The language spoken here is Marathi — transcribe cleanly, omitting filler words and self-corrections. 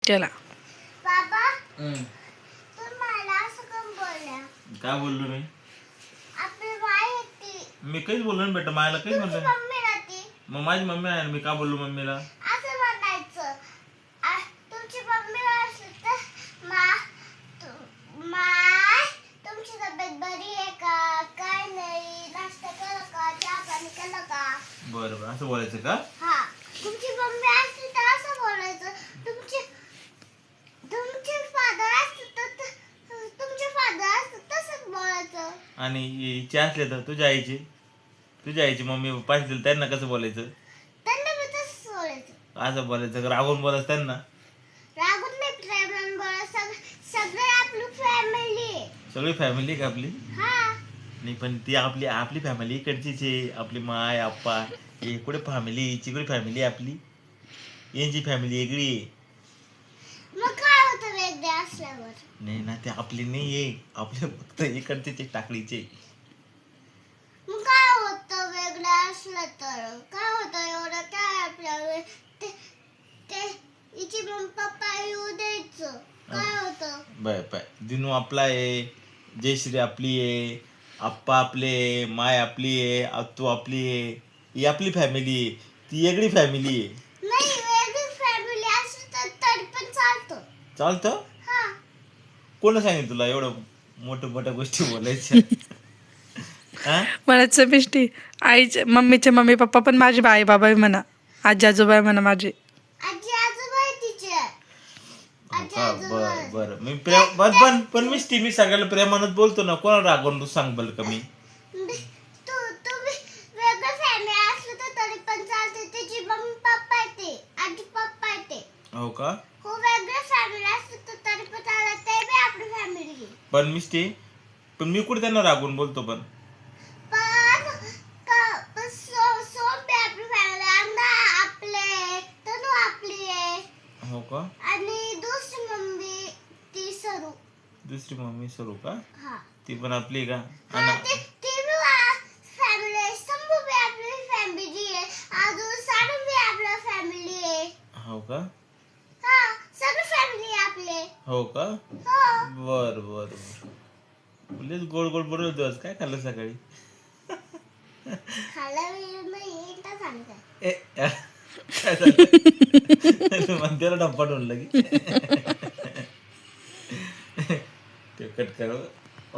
केला. बाबा तुम्हाला असं कम बोलल्या काय बोललो मी? आपली माय येते मी काहीच बोललो ना बेटा, मायला काहीच तुमची म्हणलं. मम्मी राहते मग माझी मम्मी आहे ना, मी का बोललो मम्मीला? असं म्हणायचं. तुमची मम्मी असली तर माय तुमची तब्येत बरी आहे का, काय नाही, नाश्ता केला का, चहा पाणी केलं का. बरं बरं, असं बोलायचं का? हा, तुमची मम्मी असली तर असं बोलायचं. तुमचे फादर असले तर तुमचे फादर असले तसंच बोलायचं. आणि हिचे असले तर तुझ्या आईची मम्मी पप्पा असतील त्यांना कसं बोलायचं? त्यांना बी तसंच बोलायचं. असं बोलायचं का रागवून बोलायचं त्यांना? रागून नाही, प्रेमाने बोलायचं. सगळे आपली फॅमिली आहे. सगळी फॅमिली का आपली? हा, नाही पण ती आपली फॅमिली इकडचीच आहे. आपली माय आप्पा हे कुठे फॅमिली, चिकडी फॅमिली आपली. यांची फॅमिली वेगळी आहे. मग काय होतं वेगळे असल्यावर? नाही ना, ते आपली नाही आहे, आपले फक्त इकडचे टाकडीचे. मग काय होतं वेगळं असलं तर? काय होतं एवढं काय आपल्याला? ते हिची मम्मी पप्पा येऊ द्यायचं. काय होतं? बाय बाय, दिनू आपला आहे, जयश्री आपली आहे, आप्पा आपले आहे, माय आपली आहे, आत्तू आपली आहे. ही आपली फॅमिली आहे, ती वेगळी फॅमिली आहे. नाही, वेगळी फॅमिली असली तर तरी पण चालतं. चालतं? हा, कोण सांगितलं तुला एवढं मोठ्या गोष्टी बोलायच्या? हा? म्हणायचं मिष्टी आईचे मम्मीचे मम्मी पप्पा पण माझे आई बाबा आहे म्हणा, आजी आजोबा आहे म्हणा माझे. आजी आजोबा आहे तिचे. हो आजी का? आजोबा बरं बरं, मी प्रेम पण मी सगळ्याला प्रेमानच बोलतो ना, कोणाला रागवून तू सांग बरं का मी? तुम्ही वेगळं फॅमिली असलं तर तरी पण चालते. तिची मम्मी पप्पा येते, आजी पप्पा येते. हो का? हो, वेगळं फॅमिली असलं तर तरी पण चालत. ते बी आपली फॅमिली. पण मी कुठे त्यांना रागवून बोलतो पण? पण सोबी आपली फॅमिली, अण्णा आपले, तनू आपली आहे. हो का? आणि दुसरी मम्मी ती सरू. दुसरी मम्मी सरू का? हा, ती पण आपली का? हा, ती बी फॅमिली आहे. शंभू बी आपली फॅमिली आहे. अजून सानू बी आपला फॅमिली आहे. हो का? हा, सगळी फॅमिली आपले. हो का? हो. बर बर बर, लयच गोड गोड बोलत होतास. काय खाल्लं सकाळी? खायला वेळ नाही तर सांगते. ए, काय झालं? म्हणते ना डब्बा ढोलला की ते कट कर.